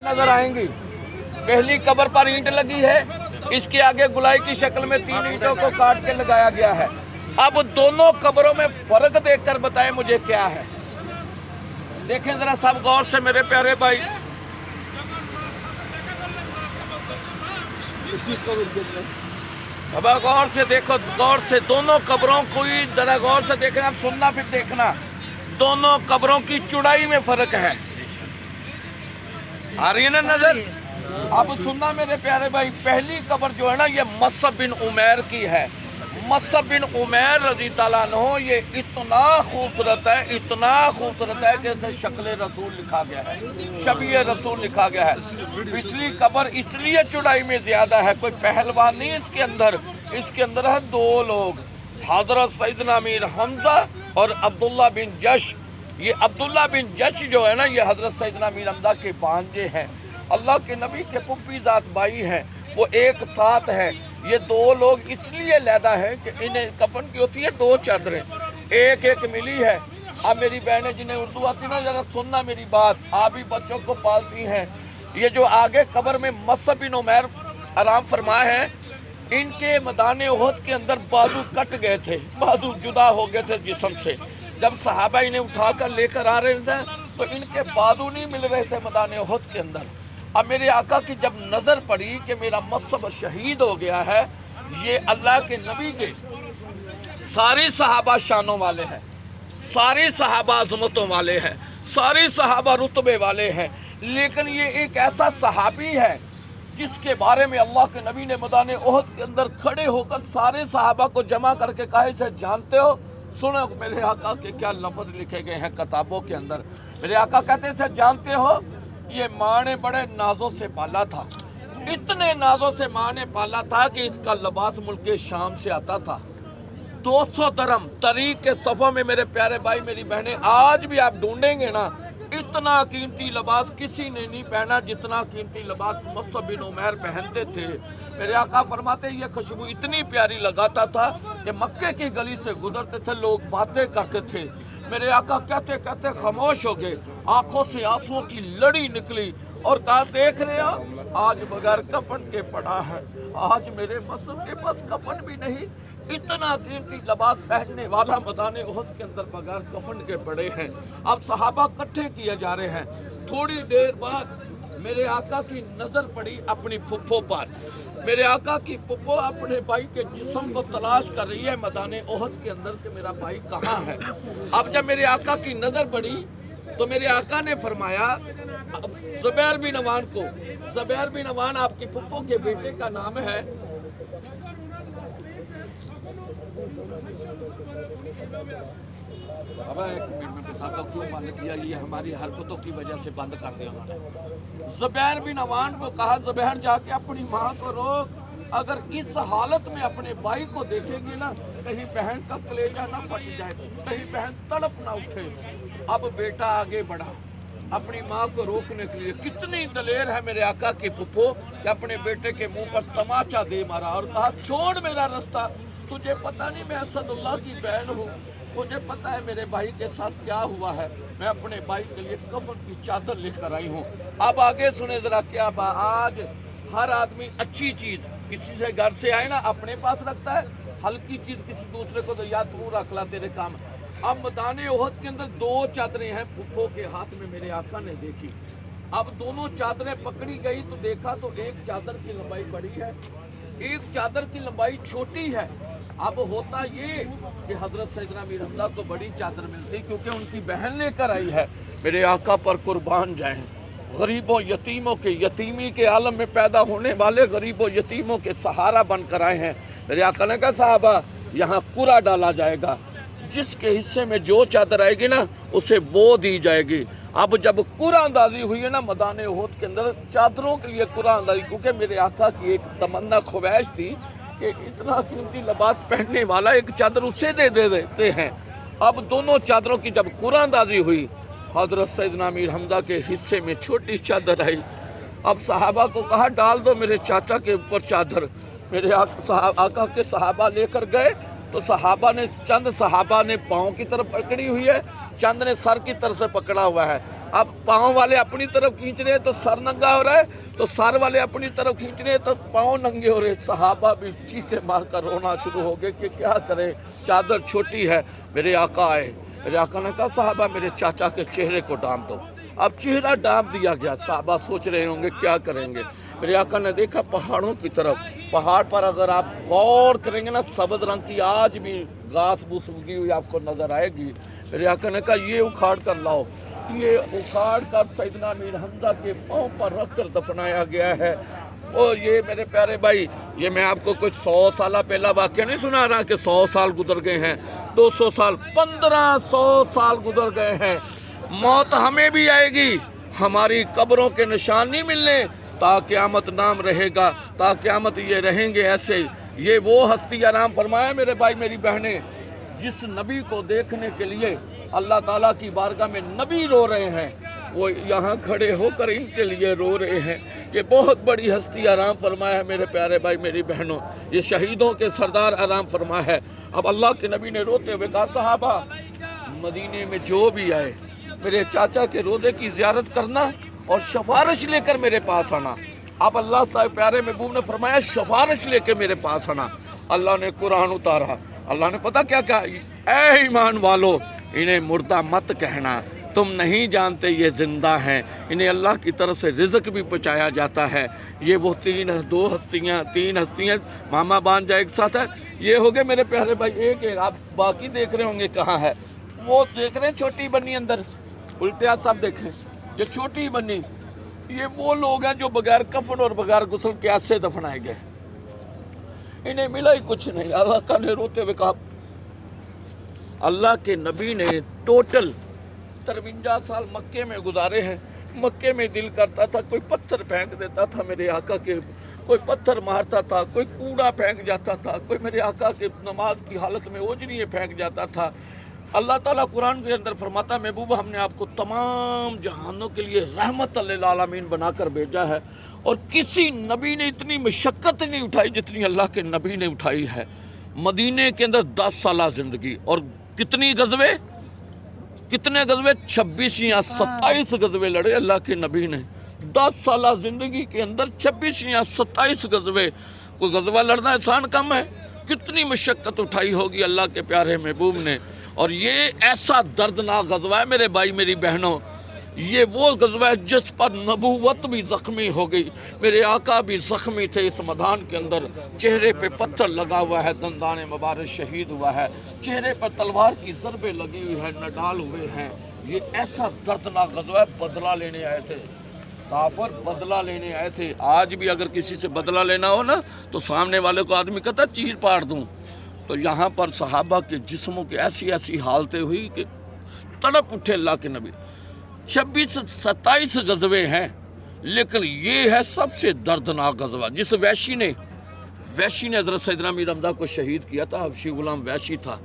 नजर आएंगी। पहली कब्र पर ईंट लगी है, इसके आगे गुलाई की शक्ल में 3 ईंटों को काट के लगाया गया है। अब दोनों कब्रों में फर्क देखकर बताएं मुझे क्या है। देखें जरा सब गौर से मेरे प्यारे भाई, अब गौर से देखो, गौर से दोनों कब्रों को ही जरा गौर से देखना, सुनना फिर देखना। दोनों कब्रों की चौड़ाई में फर्क है। आ रही है ना नजर? अब सुनना मेरे प्यारे भाई, पहली कब्र जो है ना ये मसअब बिन उमैर की है। मसअब बिन उमैर रज़ी ताला अन्हु, ये इतना खूबसूरत है, इतना खूबसूरत है कि इसे शक्ल रसूल लिखा गया है, शबीह रसूल लिखा गया है। पिछली कब्र इसलिए चौड़ाई में ज्यादा है, कोई पहलवान नहीं इसके अंदर है 2 लोग, हजरत सैयदना अमीर हमजा और अब्दुल्ला बिन जश। ये अब्दुल्ला बिन जश जो है ना, ये हजरत सैयदना अमीर हमजा के भांजे हैं, अल्लाह के नबी के पुप्पी ज़ात भाई हैं, वो एक साथ है। ये 2 लोग इसलिए लैदा है कि इन्हें कफन की होती है 2 चादरें, एक एक मिली है। अब मेरी बहनें जिन्हें उर्दू आती ना, जरा सुनना मेरी बात, आप भी बच्चों को पालती हैं। ये जो आगे कब्र में मसअब बिन उमैर आराम फरमाए हैं, इनके मैदान उहद के अंदर बाजू कट गए थे, बाजू जुदा हो गए थे जिस्म से। जब सहाबा इन्हें उठाकर लेकर आ रहे थे तो इनके बाजू नहीं मिल रहे थे मैदान उहद के अंदर। अब मेरे आका की जब नज़र पड़ी कि मेरा मसअब शहीद हो गया है, ये अल्लाह के नबी के सारे सहाबा शानों वाले हैं, सारे सहाबा अज़मतों वाले हैं, सारे सहाबा रुतबे वाले हैं, लेकिन ये एक ऐसा सहाबी है जिसके बारे में अल्लाह के नबी ने मैदान उहद के अंदर खड़े होकर सारे सहाबा को जमा करके कहा, इसे जानते हो? सुनो मेरे आका के क्या लफ्ज़ लिखे गए हैं किताबों के अंदर। मेरे आका कहते हैं, इसे जानते हो? ये माँ ने बड़े नाजों से पाला था, इतने नाजों से माँ ने पाला था कि इसका लिबास मुल्क शाम से आता था। 200 दरम तरीक के सफ़ों में मेरे प्यारे भाई मेरी बहनें, आज भी आप ढूंढेंगे ना, इतना कीमती लिबास किसी ने नहीं पहना जितना कीमती लिबास मसअब बिन उमैर पहनते थे। मेरे आका फरमाते ये खुशबू इतनी प्यारी लगाता था कि मक्के की गली से गुजरते थे, लोग बातें करते थे। मेरे आका कहते कहते खामोश हो गए, आंखों से आंसुओं की लड़ी निकली और कहा, देख रहे हो आज बगैर कफन के पड़ा है, आज मेरे मसअब के पास कफन भी नहीं। इतना कीमती लिबास पहनने वाला मैदान उहद के अंदर बगैर कफन के पड़े हैं। अब सहाबा इकट्ठे किए जा रहे हैं। थोड़ी देर बाद मेरे आका की नज़र पड़ी अपनी फुफ्फो पर। मेरे आका की फुफ्फो अपने भाई के जिस्म को तलाश कर रही है मैदान उहद के अंदर कि मेरा भाई कहाँ है। अब जब मेरे आका की नज़र पड़ी तो मेरे आका ने फरमाया ज़ुबैर बिन अवान को, ज़ुबैर बिन अवान आपकी फुफ्फो के बेटे का नाम है। अब एक मिनट में बताता हूँ क्यों बंद किया, ये हमारी हरकतों की वजह से बंद कर दिया उन्होंने। ज़ुबैर बिन अवान को कहा, ज़ुबैर जाके अपनी माँ को रोक, अगर इस हालत में अपने भाई को देखेगी ना, कहीं बहन का कलेजा ना फट जाए, कहीं बहन तड़प ना उठे। अब बेटा आगे बढ़ा अपनी माँ को रोकने के लिए। कितनी दलेर है मेरे आका की फुफ्फो कि अपने बेटे के मुंह पर तमाचा दे मारा और कहा, छोड़ मेरा रास्ता, तुझे पता नहीं मैं असदुल्लाह की बहन हूँ, मुझे पता है मेरे भाई के साथ क्या हुआ है, मैं अपने भाई के लिए कफन की चादर लेकर आई हूँ। अब आगे सुने जरा क्या बात। आज हर आदमी अच्छी चीज़ किसी से घर से आए ना अपने पास रखता है, हल्की चीज़ किसी दूसरे को तो या तू रख ला तेरे काम। अब मैदान उहद के अंदर 2 चादरें हैं फुफ्फो के हाथ में, मेरे आका ने देखी। अब दोनों चादरें पकड़ी गई तो देखा तो एक चादर की लंबाई बड़ी है, एक चादर की लंबाई छोटी है। अब होता ये कि हजरत सैयदना अमीर हमजा को बड़ी चादर मिलती क्योंकि उनकी बहन लेकर आई है। मेरे आका पर कुर्बान जाएं, गरीबों यतीमों के, यतीमी के आलम में पैदा होने वाले गरीबों यतीमों के सहारा बनकर आए हैं। मेरे आका ने कहा, साहबा यहाँ कुरा डाला जाएगा, जिसके हिस्से में जो चादर आएगी ना उसे वो दी जाएगी। अब जब कुरा अंदाजी हुई है ना मैदान उहद के अंदर, चादरों के लिए कुरा अंदाजी, क्योंकि मेरे आका की एक तमन्ना ख्वाहिश थी कि इतना कीमती लिबास पहनने वाला एक चादर उसे दे देते हैं। अब दोनों चादरों की जब कुरा अंदाजी हुई, हजरत सैयदना अमीर हमजा के हिस्से में छोटी चादर आई। अब सहाबा को कहा, डाल दो मेरे चाचा के ऊपर चादर। मेरे आका के सहाबा लेकर गए तो सहाबा ने, चंद सहाबा ने पाँव की तरफ पकड़ी हुई है, चंद ने सर की तरफ से पकड़ा हुआ है। अब पाँव वाले अपनी तरफ खींच रहे हैं तो सर नंगा हो रहा है, तो सर वाले अपनी तरफ खींच रहे हैं तो पाँव नंगे हो रहे। सहाबा भी चीखे मार कर रोना शुरू हो गए कि क्या करें, चादर छोटी है। मेरे आका आए, मेरे आका ने कहा साहबा मेरे चाचा के चेहरे को डांप दो। अब चेहरा डांप दिया गया। साहबा सोच रहे होंगे क्या करेंगे। मेरे आका ने देखा पहाड़ों की तरफ, पहाड़ पर अगर आप गौर करेंगे ना सब्ज रंग की आज भी घास फूस उगी हुई आपको नजर आएगी। मेरे आका ने कहा ये उखाड़ कर लाओ। ये उखाड़ कर सैयदना अमीर हमजा के पाँव पर रख कर दफनाया गया है। और ये मेरे प्यारे भाई, ये मैं आपको कुछ 100 साल पहला वाक़या नहीं सुना रहा कि 100 साल गुजर गए हैं, 200 साल, 1500 साल गुजर गए हैं। मौत हमें भी आएगी, हमारी कब्रों के निशान नहीं मिलने, ता क़यामत नाम रहेगा, ता क़यामत ये रहेंगे ऐसे। ये वो हस्ती आराम फरमाया मेरे भाई मेरी बहनें, जिस नबी को देखने के लिए अल्लाह ताला की बारगाह में नबी रो रहे हैं, वो यहाँ खड़े होकर इनके लिए रो रहे हैं। ये बहुत बड़ी हस्ती आराम फरमाया है मेरे प्यारे भाई मेरी बहनों, ये शहीदों के सरदार आराम फरमाया है। अब अल्लाह के नबी ने रोते हुए कहा साहबा मदीने में जो भी आए मेरे चाचा के रोज़े की ज़ियारत करना और सिफारिश लेकर मेरे पास आना। अब अल्लाह ताला प्यारे महबूब ने फरमाया सिफारिश लेकर मेरे पास आना। अल्लाह ने कुरान उतारा, अल्लाह ने पता क्या कहा, ऐ ईमान वालो इन्हें मुर्दा मत कहना, तुम नहीं जानते ये ज़िंदा हैं, इन्हें अल्लाह की तरफ से रिज़्क़ भी पहुँचाया जाता है। ये वो तीन हस्तियाँ मामा बांजा एक साथ है। ये हो गए मेरे प्यारे भाई एक है। आप बाकी देख रहे होंगे कहाँ है, वो देख रहे हैं छोटी बन्नी अंदर, उल्टे हाथ सब देखें, ये छोटी बन्नी, ये वो लोग हैं जो बगैर कफन और बगैर गुस्ल के ऐसे दफनाए गए, इन्हें मिला ही कुछ नहीं। अल्लाह ने रोते हुए कहा, अल्लाह के नबी ने टोटल 53 साल मक्के में गुजारे हैं। मक्के में दिल करता था कोई पत्थर फेंक देता था मेरे आका के, कोई पत्थर मारता था, कोई कूड़ा फेंक जाता था, कोई मेरे आका के नमाज की हालत में ओजनिए फेंक जाता था। अल्लाह ताला कुरान के अंदर फरमाता महबूबा हमने आपको तमाम जहानों के लिए रहमत लिल आलमीन बनाकर भेजा है, और किसी नबी ने इतनी मशक्क़त नहीं उठाई जितनी अल्लाह के नबी ने उठाई है। मदीने के अंदर 10 साल ज़िंदगी, और कितने गज़वे 26 या 27 गज़वे लड़े अल्लाह के नबी ने। 10 साल ज़िंदगी के अंदर 26 या 27 गज़वे। कोई गज़वा लड़ना आसान कम है, कितनी मशक्क़त उठाई होगी अल्लाह के प्यारे महबूब ने। और ये ऐसा दर्दनाक गज़वा है मेरे भाई मेरी बहनों, ये वो गज़वा है जिस पर नबूवत भी ज़ख्मी हो गई। मेरे आका भी ज़ख्मी थे इस मैदान के अंदर, चेहरे पे पत्थर लगा हुआ है, दंदाने मुबारक शहीद हुआ है, चेहरे पर तलवार की ज़रबे लगी हुई है, नडाल हुए हैं। ये ऐसा दर्दनाक गज़वा है, बदला लेने आए थे काफर, बदला लेने आए थे। आज भी अगर किसी से बदला लेना हो ना तो सामने वाले को आदमी कहता चीर पाड़ दूँ। तो यहाँ पर सहाबा के जिस्मों की ऐसी ऐसी हालतें हुई कि तड़प उठे अल्लाह के नबी। 26-27 गज़वे हैं, लेकिन ये है सबसे दर्दनाक गज़वा। जिस वैशी ने हज़रत सैयदना अमीर हमजा को शहीद किया था, हबशी गुलाम वैशी था।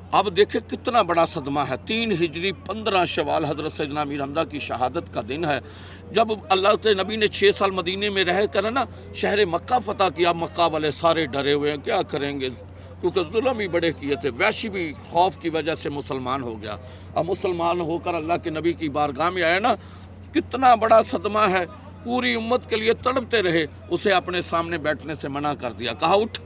अब देखें कितना बड़ा सदमा है। 3 हिजरी 15 शवाल हज़रत सैयदना अमीर हमजा की शहादत का दिन है, जब अल्लाह के नबी ने 6 साल मदीने में रह कर ना शहर मक्का फ़तह किया। मक्का वाले सारे डरे हुए हैं, क्या करेंगे, क्योंकि जुल्म ही बड़े किए थे। वैशी भी खौफ की वजह से मुसलमान हो गया। अब मुसलमान होकर अल्लाह के नबी की बारगाह में आया ना, कितना बड़ा सदमा है। पूरी उम्मत के लिए तड़पते रहे, उसे अपने सामने बैठने से मना कर दिया। कहा उठ,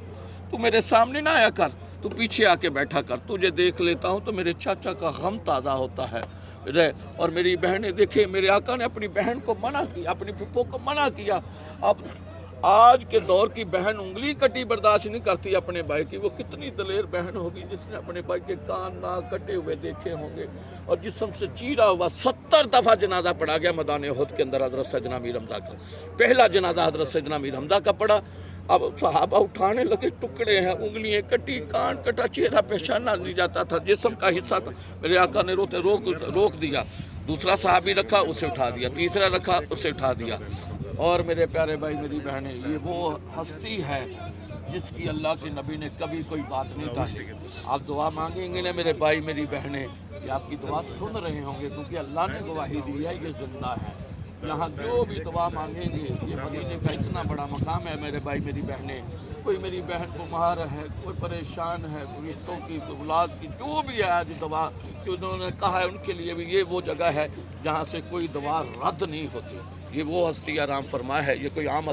तू मेरे सामने ना आया कर, तू पीछे आके बैठा कर, तुझे देख लेता हूँ तो मेरे चाचा का गम ताज़ा होता है। और मेरी बहनें देखे, मेरे आका ने अपनी बहन को मना किया, अपनी फुप्पो को मना किया। अब आज के दौर की बहन उंगली कटी बर्दाश्त नहीं करती अपने भाई की, वो कितनी दलेर बहन होगी जिसने अपने भाई के कान नाक कटे हुए देखे होंगे और जिस्म से चीरा हुआ। 70 दफ़ा जनाजा पढ़ा गया मैदान उहद के अंदर हज़रत सैयदना अमीर हमजा का। पहला जनाजा हज़रत सैयदना अमीर हमजा का पढ़ा। अब सहाबा उठाने लगे, टुकड़े हैं, उंगलियाँ कटी, कान कटा, चेहरा पहचाना नहीं जाता था, जिस्म का हिस्सा था। मेरे आका ने रोते रोक दिया। दूसरा सहाबी रखा, उसे उठा दिया, तीसरा रखा, उसे उठा दिया। और मेरे प्यारे भाई मेरी बहनें, ये वो हस्ती है जिसकी अल्लाह के नबी ने कभी कोई बात नहीं टाली। आप दुआ मांगेंगे ना मेरे भाई मेरी बहनें, ये आपकी दुआ सुन रहे होंगे, क्योंकि अल्लाह ने गवाही दी है ये जिंदा है। یہاں جو بھی دعا مانگیں گے، یہ مدینے کا اتنا بڑا مقام ہے میرے بھائی میری بہنیں، کوئی میری بہن بیمار ہے، کوئی پریشان ہے، کوئی رشتوں کی اولاد کی جو بھی ہے آج دعا جو انہوں نے کہا ہے ان کے لیے بھی یہ وہ جگہ ہے جہاں سے کوئی دعا رد نہیں ہوتی. یہ وہ ہستی آرام فرما ہے، یہ کوئی عام